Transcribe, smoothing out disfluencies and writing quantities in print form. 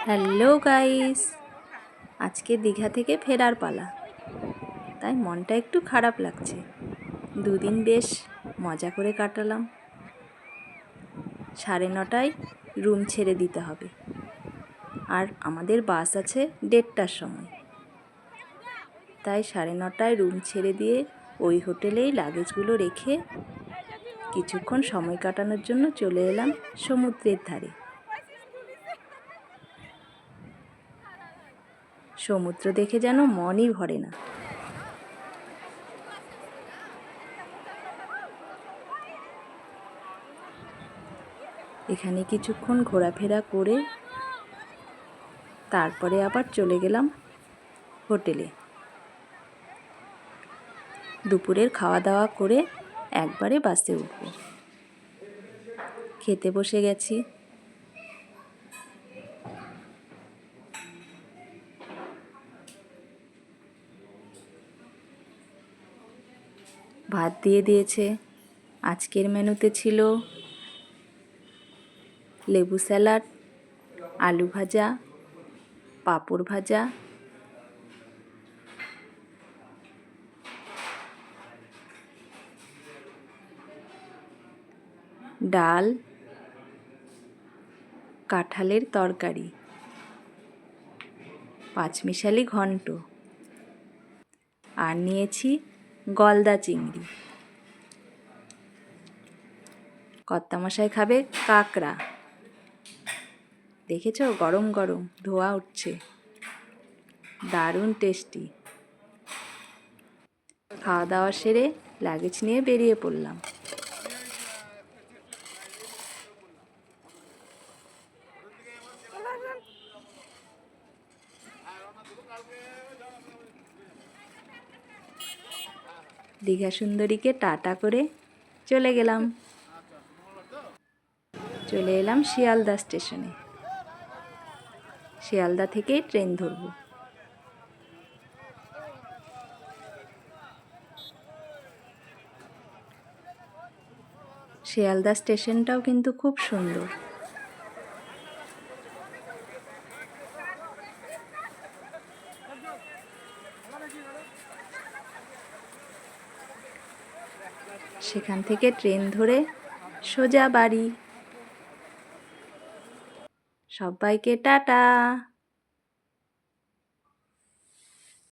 Hello guys, আজকে দীঘা থেকে ফেরার পালা, তাই মনটা একটু খারাপ লাগছে। দুদিন বেশ মজা করে কাটালাম। 9:30টায় রুম ছেড়ে দিতে হবে, আর আমাদের বাস আছে 1:30টার সময়। তাই 9:30টায় রুম ছেড়ে দিয়ে ওই হোটেলেই লাগেজগুলো রেখে কিছুক্ষণ সময় কাটানোর জন্য চলে এলাম সমুদ্রের ধারে। সমুদ্র দেখে যেন মনই ভরে না। এখানে কিছুক্ষণ ঘোরাফেরা করে তারপরে আবার চলে গেলাম হোটেলে। দুপুরের খাওয়া দাওয়া করে একবারে বাসে উঠব। খেতে বসে গেছি। ভাত দিয়ে দিয়েছে। আজকের মেনুতে ছিল লেবু স্যালাড, আলু ভাজা, পাঁপড় ভাজা, ডাল, কাঁঠালের তরকারি, পাঁচমিশালি ঘন্ট, আর নিয়েছি গলদা চিংড়ি। কর্তামশাই খাবে কাঁকড়া। দেখেছো, গরম গরম ধোঁয়া উঠছে, দারুণ টেস্টি। খাওয়া দাওয়া সেরে লাগেজ নিয়ে বেরিয়ে পড়লাম। দীঘা সুন্দরীকে টাটা করে চলে গেলাম। চলে এলাম শিয়ালদা স্টেশনে। শিয়ালদা থেকেই ট্রেন ধরব। শিয়ালদা স্টেশনটাও কিন্তু খুব সুন্দর। সেখান থেকে ট্রেন ধরে সোজা বাড়ি। সবাইকে টাটা।